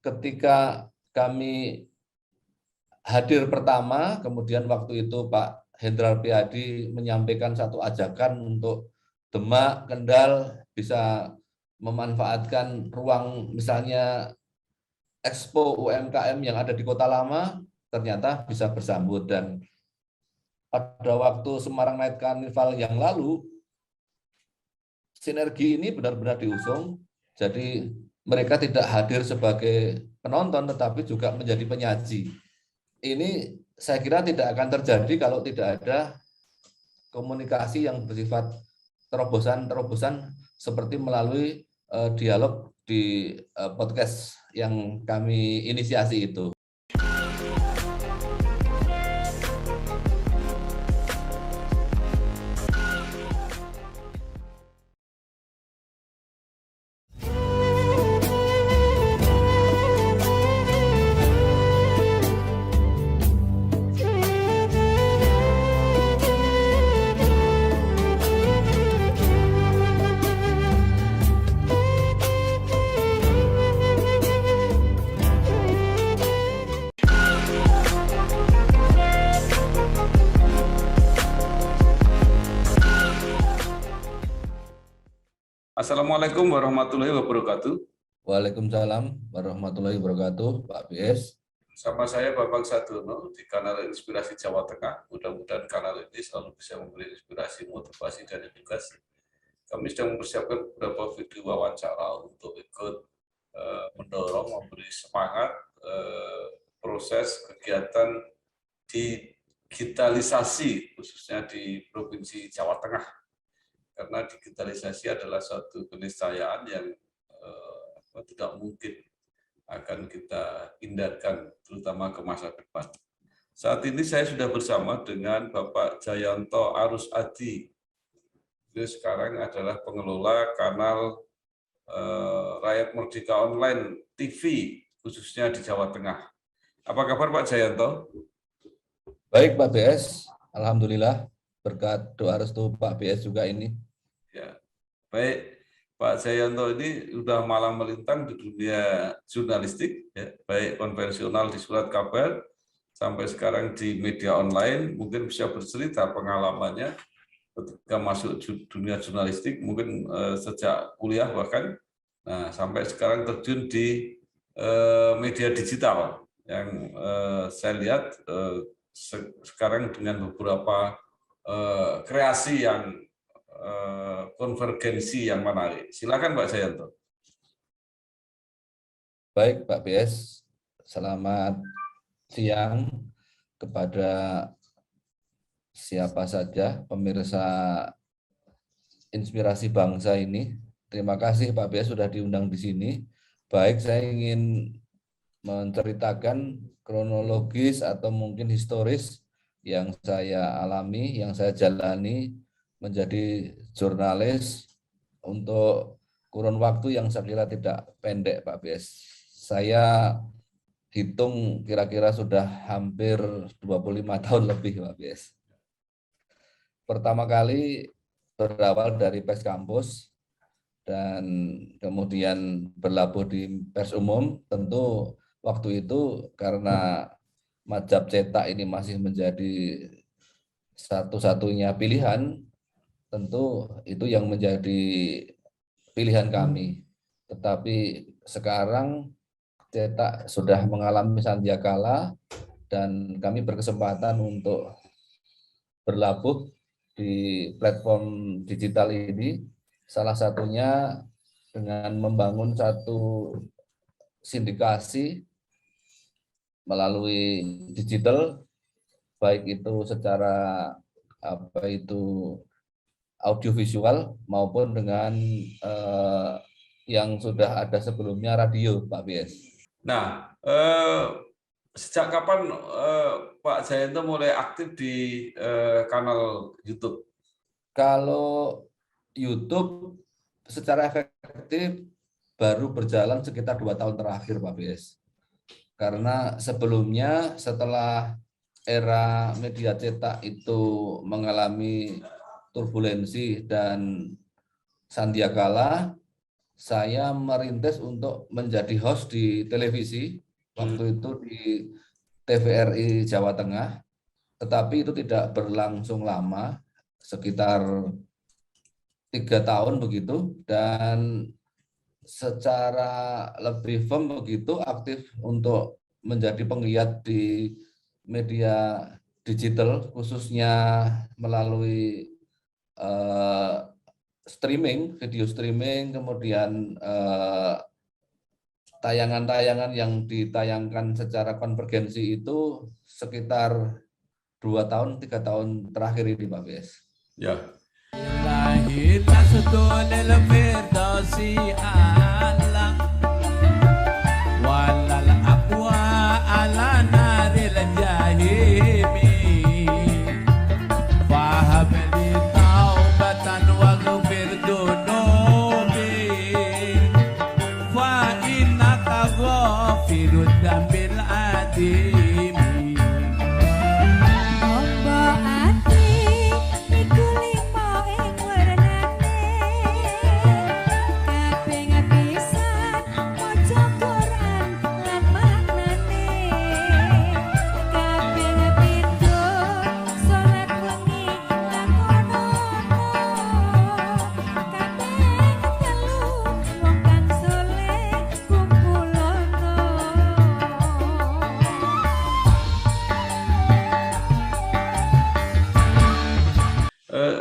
ketika kami hadir pertama, kemudian waktu itu Pak Hendrar Priyadi menyampaikan satu ajakan untuk Demak, Kendal bisa memanfaatkan ruang misalnya Expo UMKM yang ada di Kota Lama, ternyata bisa bersambut. Dan pada waktu Semarang Night Carnival yang lalu, sinergi ini benar-benar diusung. Jadi mereka tidak hadir sebagai penonton, tetapi juga menjadi penyaji. Ini saya kira tidak akan terjadi kalau tidak ada komunikasi yang bersifat terobosan-terobosan seperti melalui dialog di podcast yang kami inisiasi itu. Assalamualaikum warahmatullahi wabarakatuh. Waalaikumsalam warahmatullahi wabarakatuh, Pak BS. Sama saya Bapak Sadono di kanal Inspirasi Jawa Tengah. Mudah-mudahan kanal ini selalu bisa memberi inspirasi, motivasi, dan edukasi. Kami sedang mempersiapkan beberapa video wawancara untuk ikut mendorong, memberi semangat proses kegiatan digitalisasi, khususnya di Provinsi Jawa Tengah. Karena digitalisasi adalah suatu keniscayaan yang tidak mungkin akan kita hindarkan, terutama ke masa depan. Saat ini saya sudah bersama dengan Bapak Jayanto Arus Adi. Dia sekarang adalah pengelola kanal Rakyat Merdeka Online TV, khususnya di Jawa Tengah. Apa kabar Pak Jayanto? Baik Pak BS, alhamdulillah berkat doa restu Pak BS juga ini. Ya, baik Pak Jayanto ini sudah malang melintang di dunia jurnalistik, ya, baik konvensional di surat kabar sampai sekarang di media online. Mungkin bisa bercerita pengalamannya ketika masuk dunia jurnalistik, mungkin sejak kuliah bahkan, nah sampai sekarang terjun di media digital yang saya lihat sekarang dengan beberapa kreasi yang konvergensi yang menarik. Silakan Pak Jayanto. Baik Pak BS, selamat siang kepada siapa saja pemirsa Inspirasi Bangsa ini. Terima kasih Pak BS sudah diundang di sini. Baik, saya ingin menceritakan kronologis atau mungkin historis yang saya alami, yang saya jalani menjadi jurnalis untuk kurun waktu yang saya kira tidak pendek Pak BS. Saya hitung kira-kira sudah hampir 25 tahun lebih Pak BS. Pertama kali berawal dari Pers Kampus dan kemudian berlabuh di pers umum. Tentu waktu itu karena mazhab cetak ini masih menjadi satu-satunya pilihan, tentu itu yang menjadi pilihan kami. Tetapi sekarang cetak sudah mengalami sandiakala dan kami berkesempatan untuk berlabuh di platform digital ini, salah satunya dengan membangun satu sindikasi melalui digital, baik itu secara audiovisual maupun dengan yang sudah ada sebelumnya radio, Pak BS. Nah, sejak kapan Pak Jayanto mulai aktif di kanal YouTube? Kalau YouTube secara efektif baru berjalan sekitar 2 tahun terakhir, Pak BS. Karena sebelumnya setelah era media cetak itu mengalami turbulensi dan sandiakala, saya merintis untuk menjadi host di televisi, waktu itu di TVRI Jawa Tengah, tetapi itu tidak berlangsung lama, sekitar 3 tahun begitu, dan secara lebih firm begitu aktif untuk menjadi penggiat di media digital, khususnya melalui streaming, video streaming, kemudian tayangan-tayangan yang ditayangkan secara konvergensi itu sekitar 2 tahun, 3 tahun terakhir ini, Pak BS. Ya.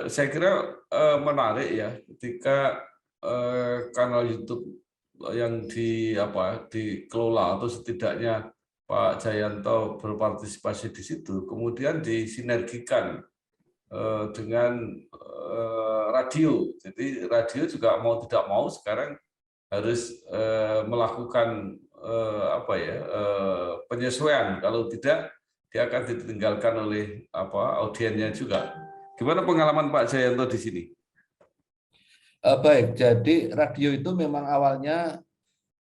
Saya kira menarik ya ketika kanal YouTube yang dikelola atau setidaknya Pak Jayanto berpartisipasi di situ, kemudian disinergikan dengan radio. Jadi radio juga mau tidak mau sekarang harus melakukan penyesuaian. Kalau tidak, dia akan ditinggalkan oleh audiennya juga. Gimana pengalaman Pak Jayanto di sini? Baik, jadi radio itu memang awalnya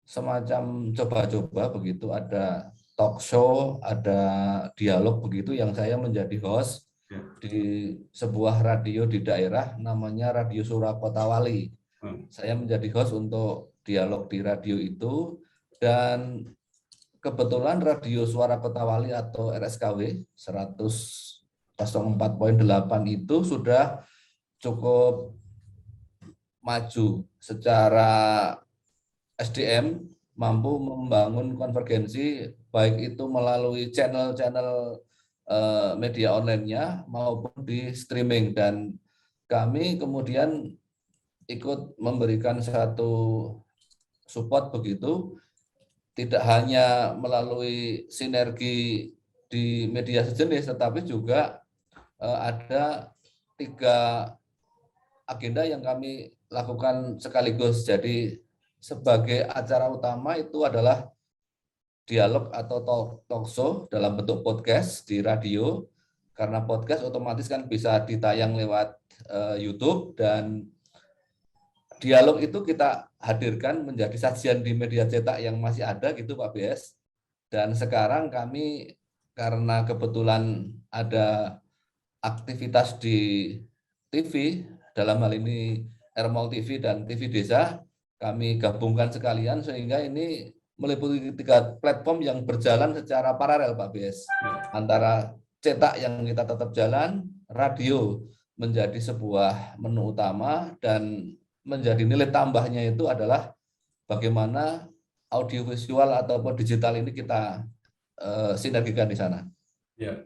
semacam coba-coba begitu, ada talk show, ada dialog begitu yang saya menjadi host di sebuah radio di daerah namanya Radio Surakota Wali. Saya menjadi host untuk dialog di radio itu, dan kebetulan Radio Suara Kota Wali atau RSKW 104.8 itu sudah cukup maju secara SDM, mampu membangun konvergensi baik itu melalui channel-channel media online-nya maupun di streaming, dan kami kemudian ikut memberikan satu support begitu, tidak hanya melalui sinergi di media sejenis, tetapi juga ada 3 agenda yang kami lakukan sekaligus. Jadi sebagai acara utama itu adalah dialog atau talk show dalam bentuk podcast di radio, karena podcast otomatis kan bisa ditayang lewat YouTube, dan dialog itu kita hadirkan menjadi sajian di media cetak yang masih ada gitu Pak BS. Dan sekarang kami karena kebetulan ada aktivitas di TV, dalam hal ini Ermol TV dan TV Desa, kami gabungkan sekalian sehingga ini meliputi 3 platform yang berjalan secara paralel Pak BS. Antara cetak yang kita tetap jalan, radio menjadi sebuah menu utama, dan menjadi nilai tambahnya itu adalah bagaimana audiovisual ataupun digital ini kita sinergikan di sana. Ya.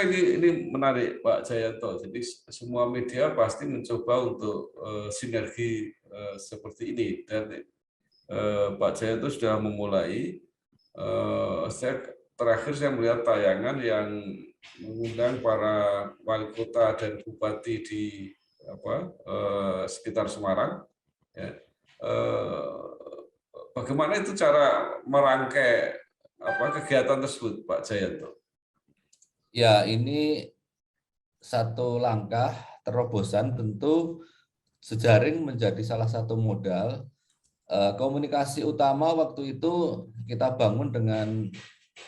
Ini menarik Pak Jayanto. Jadi semua media pasti mencoba untuk sinergi seperti ini, dan Pak Jayanto sudah memulai. Terakhir saya melihat tayangan yang mengundang para wali kota dan bupati di sekitar Semarang, ya. bagaimana itu cara merangkai kegiatan tersebut, Pak Jayanto? Ya, ini satu langkah terobosan, tentu jejaring menjadi salah satu modal. Komunikasi utama waktu itu kita bangun dengan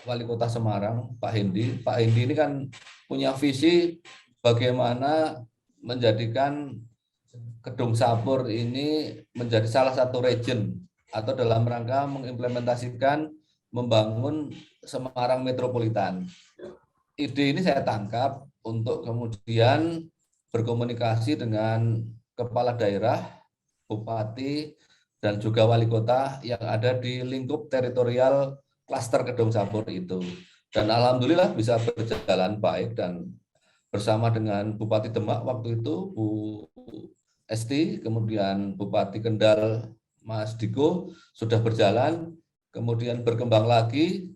Wali Kota Semarang, Pak Hendi. Pak Hendi ini kan punya visi bagaimana menjadikan Kedung Sapur ini menjadi salah satu region atau dalam rangka mengimplementasikan membangun Semarang Metropolitan. Ide ini saya tangkap untuk kemudian berkomunikasi dengan kepala daerah, bupati, dan juga wali kota yang ada di lingkup teritorial klaster Kedung Sapur itu. Dan alhamdulillah bisa berjalan baik, dan bersama dengan Bupati Demak waktu itu, Bu Esti, kemudian Bupati Kendal, Mas Diko, sudah berjalan, kemudian berkembang lagi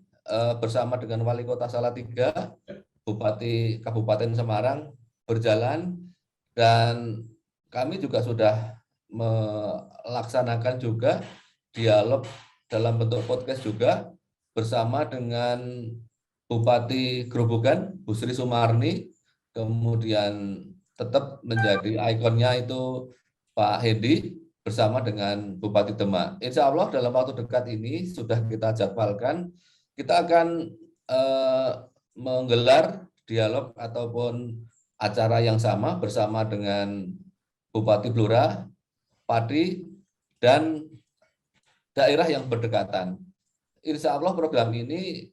bersama dengan Wali Kota Salatiga, Bupati Kabupaten Semarang berjalan, dan kami juga sudah melaksanakan juga dialog dalam bentuk podcast juga bersama dengan Bupati Grobogan, Bu Sri Sumarni, kemudian tetap menjadi ikonnya itu Pak Hendi bersama dengan Bupati Demak. Insya Allah dalam waktu dekat ini sudah kita jadwalkan, kita akan menggelar dialog ataupun acara yang sama bersama dengan Bupati Blora, Padi, dan daerah yang berdekatan. Insya Allah program ini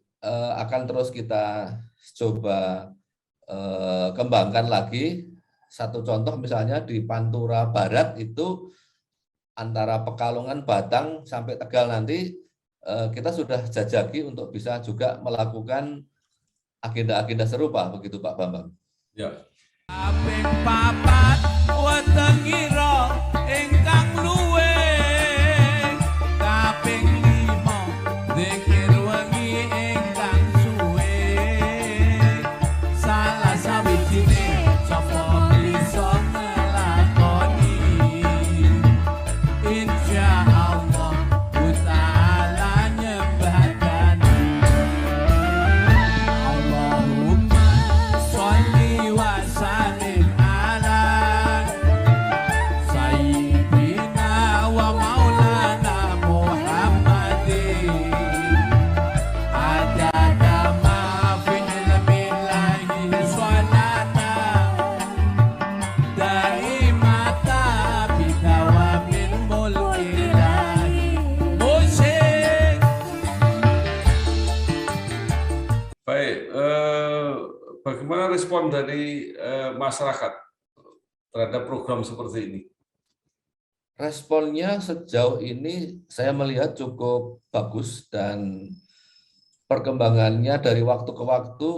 akan terus kita coba kembangkan lagi. Satu contoh misalnya di Pantura Barat itu antara Pekalongan, Batang sampai Tegal nanti kita sudah jajaki untuk bisa juga melakukan agenda-agenda serupa, begitu Pak Bambang. Ya. Bagaimana respon dari masyarakat terhadap program seperti ini? Responnya sejauh ini saya melihat cukup bagus, dan perkembangannya dari waktu ke waktu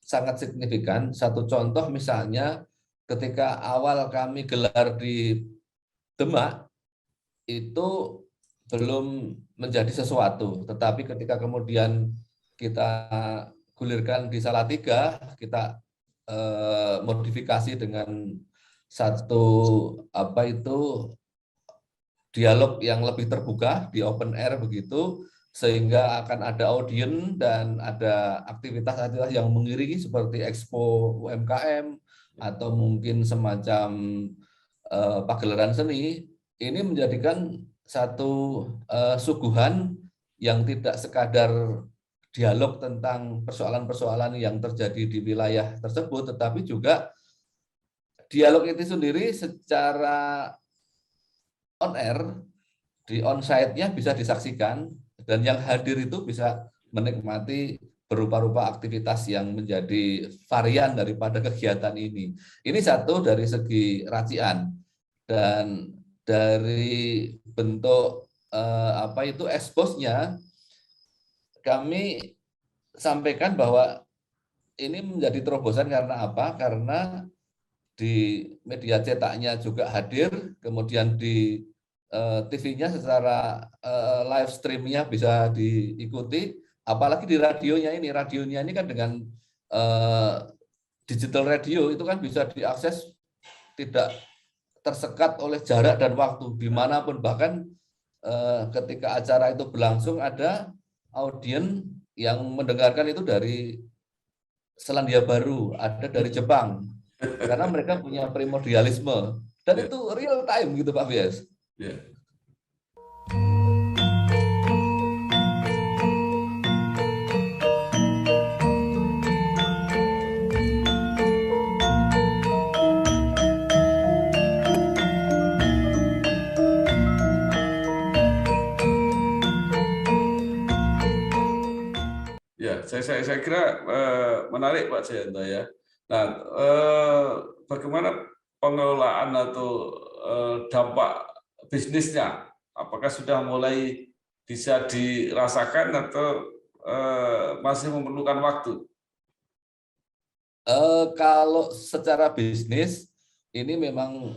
sangat signifikan. Satu contoh misalnya ketika awal kami gelar di Demak itu belum menjadi sesuatu, tetapi ketika kemudian kita gulirkan di Salatiga, kita modifikasi dengan satu dialog yang lebih terbuka di open air begitu, sehingga akan ada audiens dan ada aktivitas-aktivitas yang mengiringi seperti expo UMKM atau mungkin semacam pagelaran seni. Ini menjadikan satu suguhan yang tidak sekadar dialog tentang persoalan-persoalan yang terjadi di wilayah tersebut, tetapi juga dialog itu sendiri secara on air, di on-site-nya bisa disaksikan, dan yang hadir itu bisa menikmati berupa-rupa aktivitas yang menjadi varian daripada kegiatan ini. Ini satu dari segi racian, dan dari bentuk expose-nya kami sampaikan bahwa ini menjadi terobosan karena apa? Karena di media cetaknya juga hadir, kemudian di TV-nya secara live stream-nya bisa diikuti, apalagi di radionya ini kan dengan digital radio itu kan bisa diakses tidak tersekat oleh jarak dan waktu dimanapun, bahkan ketika acara itu berlangsung ada audiens yang mendengarkan itu dari Selandia Baru, ada dari Jepang, karena mereka punya primordialisme dan Ya, itu real time gitu Pak Bias. ya. Ya, saya kira menarik Pak Jayanto ya. Nah, bagaimana pengelolaan atau dampak bisnisnya? Apakah sudah mulai bisa dirasakan atau masih memerlukan waktu? Kalau secara bisnis ini memang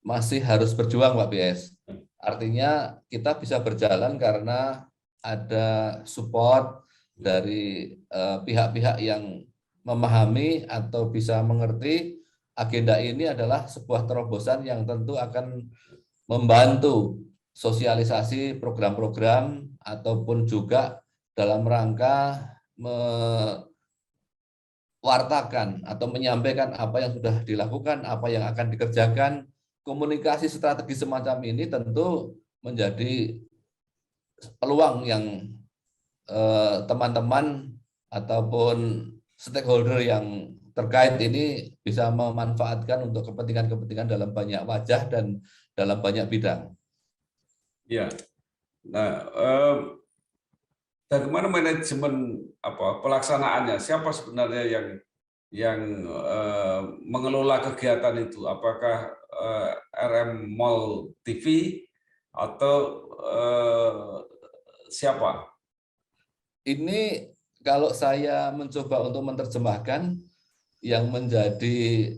masih harus berjuang Pak BS. Artinya kita bisa berjalan karena ada support dari pihak-pihak yang memahami atau bisa mengerti agenda ini adalah sebuah terobosan yang tentu akan membantu sosialisasi program-program ataupun juga dalam rangka wartakan atau menyampaikan apa yang sudah dilakukan, apa yang akan dikerjakan. Komunikasi strategi semacam ini tentu menjadi peluang yang teman-teman ataupun stakeholder yang terkait ini bisa memanfaatkan untuk kepentingan-kepentingan dalam banyak wajah dan dalam banyak bidang. Ya, nah bagaimana manajemen pelaksanaannya? Siapa sebenarnya yang mengelola kegiatan itu? Apakah RM Mall TV atau siapa? Ini kalau saya mencoba untuk menerjemahkan yang menjadi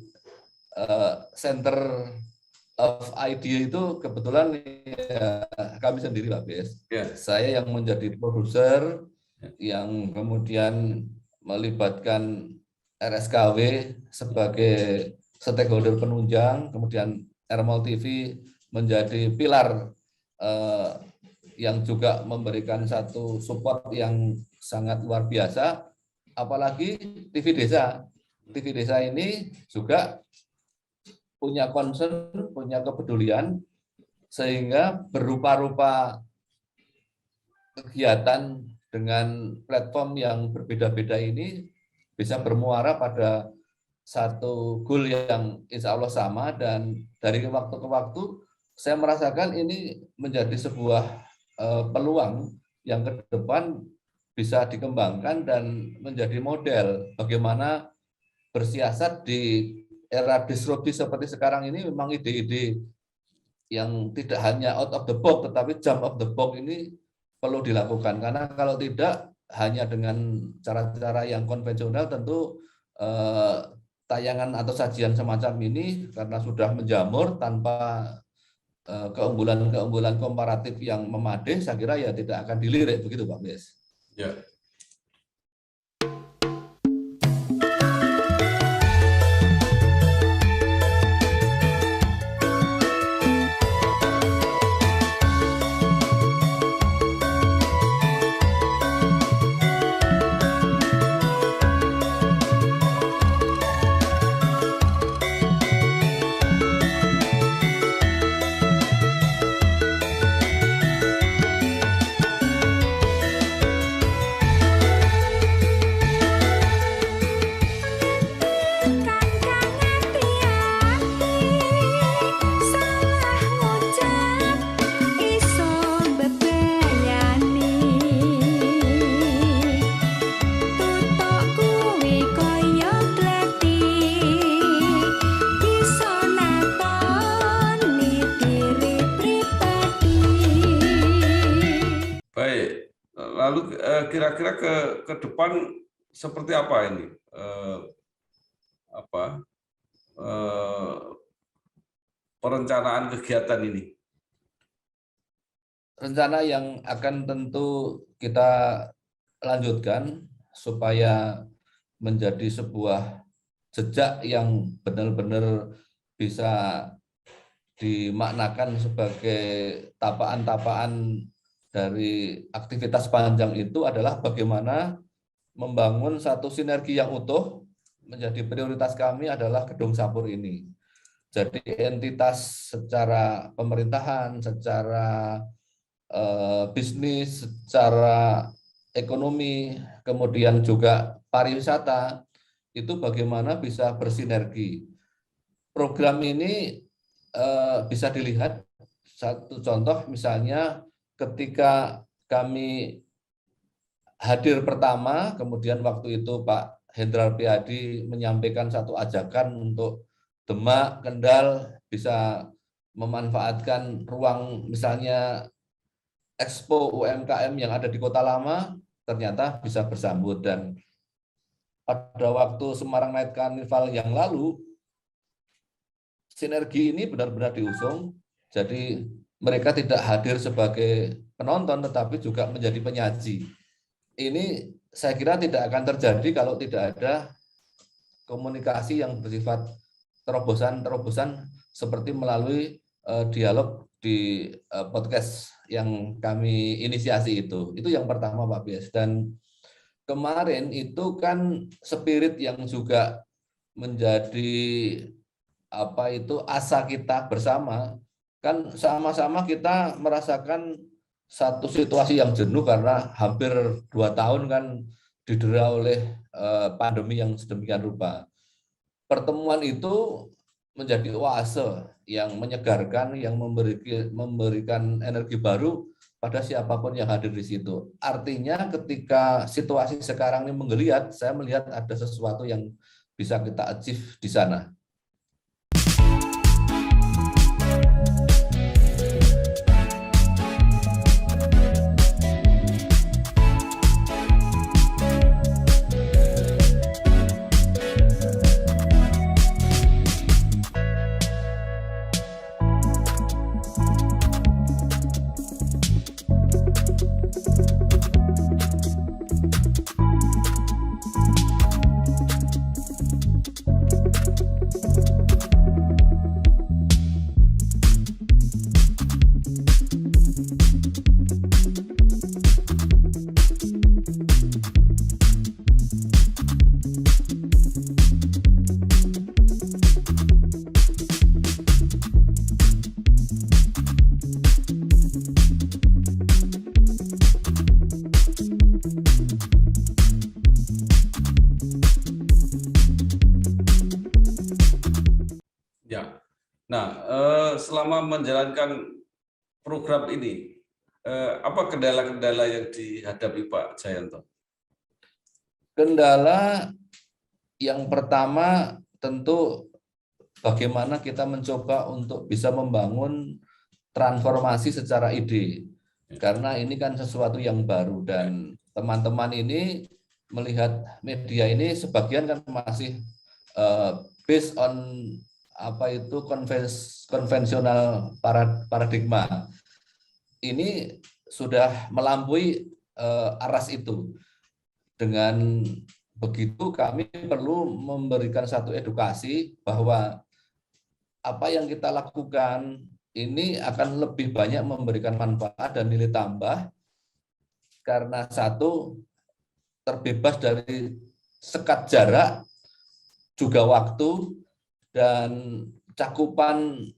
center of idea itu kebetulan ya, kami sendiri Pak Bes. Ya. Saya yang menjadi produser, yang kemudian melibatkan RSKW sebagai stakeholder penunjang, kemudian RMOL TV menjadi pilar yang juga memberikan satu support yang sangat luar biasa, apalagi TV Desa. TV Desa ini juga punya concern, punya kepedulian, sehingga berupa-rupa kegiatan dengan platform yang berbeda-beda ini bisa bermuara pada satu goal yang insya Allah sama, dan dari waktu ke waktu saya merasakan ini menjadi sebuah peluang yang ke depan bisa dikembangkan dan menjadi model bagaimana bersiasat di era disrupsi seperti sekarang ini. Memang ide-ide yang tidak hanya out of the box tetapi jump of the box ini perlu dilakukan, karena kalau tidak hanya dengan cara-cara yang konvensional tentu tayangan atau sajian semacam ini karena sudah menjamur tanpa keunggulan-keunggulan komparatif yang memadai, saya kira ya tidak akan dilirik, begitu Pak Bes. Ya. Lalu kira-kira ke depan seperti apa ini? Perencanaan kegiatan ini? Rencana yang akan tentu kita lanjutkan supaya menjadi sebuah jejak yang benar-benar bisa dimaknakan sebagai tapaan-tapaan dari aktivitas panjang itu adalah bagaimana membangun satu sinergi yang utuh. Menjadi prioritas kami adalah Gedung Sapur ini. Jadi entitas secara pemerintahan, secara bisnis, secara ekonomi, kemudian juga pariwisata, itu bagaimana bisa bersinergi. Program ini bisa dilihat, satu contoh misalnya ketika kami hadir pertama, kemudian waktu itu Pak Hendral Priadi menyampaikan satu ajakan untuk Demak, Kendal bisa memanfaatkan ruang misalnya Expo UMKM yang ada di Kota Lama, ternyata bisa bersambut. Dan pada waktu Semarang Night Carnival yang lalu, sinergi ini benar-benar diusung, jadi mereka tidak hadir sebagai penonton, tetapi juga menjadi penyaji. Ini saya kira tidak akan terjadi kalau tidak ada komunikasi yang bersifat terobosan-terobosan seperti melalui dialog di podcast yang kami inisiasi itu. Itu yang pertama Pak Bias. Dan kemarin itu kan spirit yang juga menjadi asa kita bersama, kan sama-sama kita merasakan satu situasi yang jenuh karena hampir 2 tahun kan didera oleh pandemi yang sedemikian rupa. Pertemuan itu menjadi oase yang menyegarkan, yang memberikan energi baru pada siapapun yang hadir di situ. Artinya ketika situasi sekarang ini menggeliat, saya melihat ada sesuatu yang bisa kita achieve di sana. Selama menjalankan program ini, apa kendala-kendala yang dihadapi Pak Jayanto? Kendala yang pertama tentu bagaimana kita mencoba untuk bisa membangun transformasi secara ide. Karena ini kan sesuatu yang baru dan teman-teman ini melihat media ini sebagian kan masih based on konvensional paradigma. Ini sudah melampaui aras itu. Dengan begitu kami perlu memberikan satu edukasi bahwa apa yang kita lakukan ini akan lebih banyak memberikan manfaat dan nilai tambah karena satu, terbebas dari sekat jarak, juga waktu, dan cakupan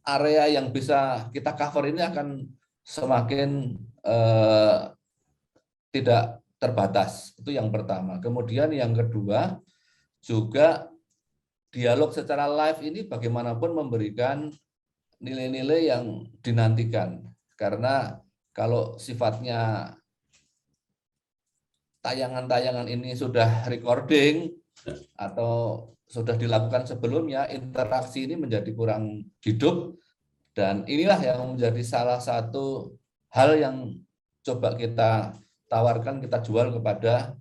area yang bisa kita cover ini akan semakin tidak terbatas. Itu yang pertama. Kemudian yang kedua, juga dialog secara live ini bagaimanapun memberikan nilai-nilai yang dinantikan. Karena kalau sifatnya tayangan-tayangan ini sudah recording atau sudah dilakukan sebelumnya, interaksi ini menjadi kurang hidup, dan inilah yang menjadi salah satu hal yang coba kita tawarkan, kita jual kepada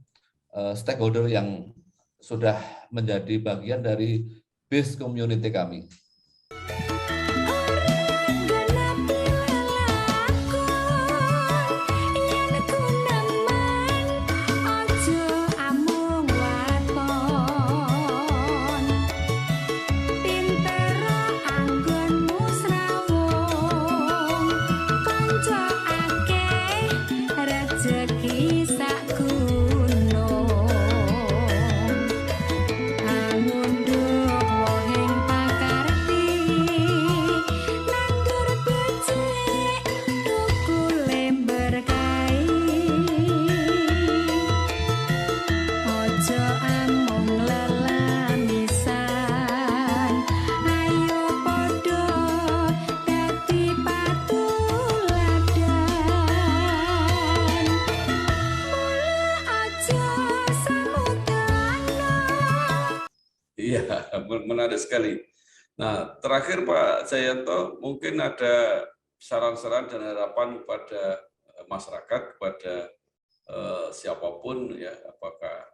stakeholder yang sudah menjadi bagian dari base community kami. Iya, menarik sekali. Nah, terakhir Pak Jayanto, mungkin ada saran-saran dan harapan kepada masyarakat, kepada siapapun ya, apakah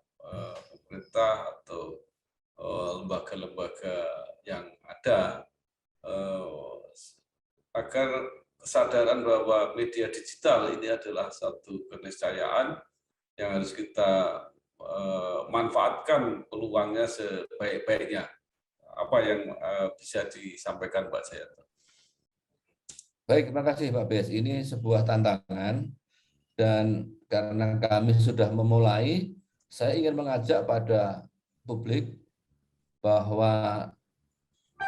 pemerintah atau lembaga-lembaga yang ada, agar kesadaran bahwa media digital ini adalah satu keniscayaan yang harus kita manfaatkan peluangnya sebaik-baiknya. Apa yang bisa disampaikan Pak Jayanto? Baik, terima kasih Pak Bes. Ini sebuah tantangan dan karena kami sudah memulai, saya ingin mengajak pada publik bahwa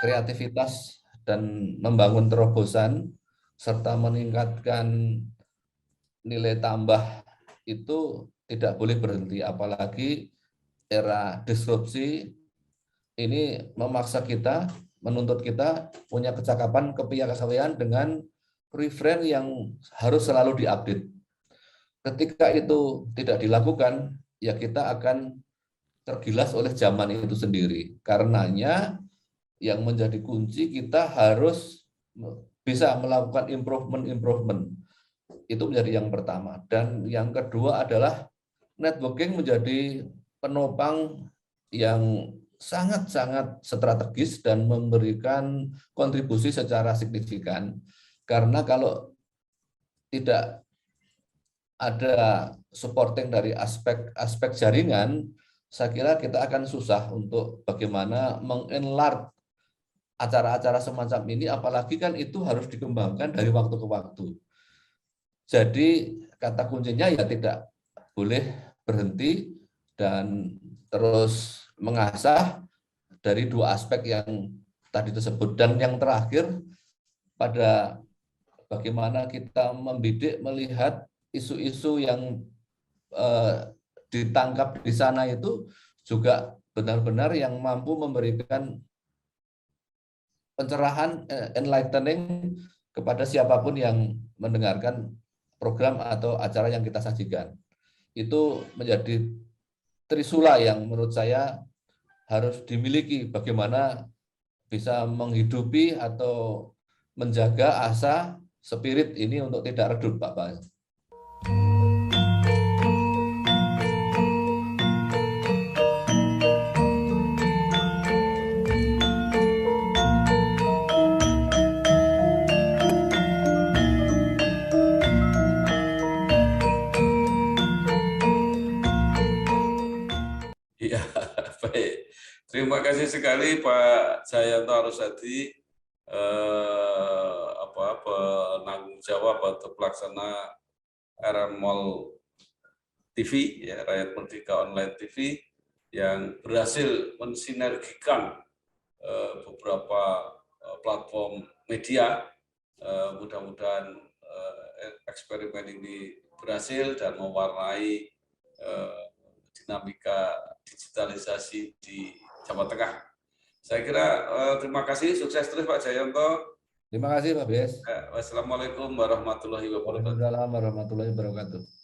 kreativitas dan membangun terobosan serta meningkatkan nilai tambah itu tidak boleh berhenti, apalagi era disrupsi ini memaksa kita, menuntut kita punya kecakapan, kepiawaian dengan refrain yang harus selalu diupdate. Ketika itu tidak dilakukan, ya kita akan tergilas oleh zaman itu sendiri. Karenanya yang menjadi kunci kita harus bisa melakukan improvement. Itu menjadi yang pertama. Dan yang kedua adalah networking menjadi penopang yang sangat-sangat strategis dan memberikan kontribusi secara signifikan. Karena kalau tidak ada supporting dari aspek jaringan, saya kira kita akan susah untuk bagaimana mengenlarge acara-acara semacam ini, apalagi kan itu harus dikembangkan dari waktu ke waktu. Jadi kata kuncinya ya tidak boleh berhenti dan terus mengasah dari dua aspek yang tadi tersebut. Dan yang terakhir pada bagaimana kita membidik melihat isu-isu yang ditangkap di sana itu juga benar-benar yang mampu memberikan pencerahan, enlightening kepada siapapun yang mendengarkan program atau acara yang kita sajikan. Itu menjadi trisula yang menurut saya harus dimiliki, bagaimana bisa menghidupi atau menjaga asa, spirit ini untuk tidak redup, Pak Bas. Iya, baik. Terima kasih sekali Pak Jayanto Arusadi, penanggung jawab atau pelaksana RMOL TV, ya, Rakyat Merdeka Online TV, yang berhasil mensinergikan beberapa platform media. Mudah-mudahan eksperimen ini berhasil dan mewarnai dinamika digitalisasi di Jawa Tengah. Saya kira terima kasih, sukses terus Pak Jayanto. Terima kasih Pak Bes. Wassalamualaikum warahmatullahi wabarakatuh. Waalaikumsalam warahmatullahi wabarakatuh.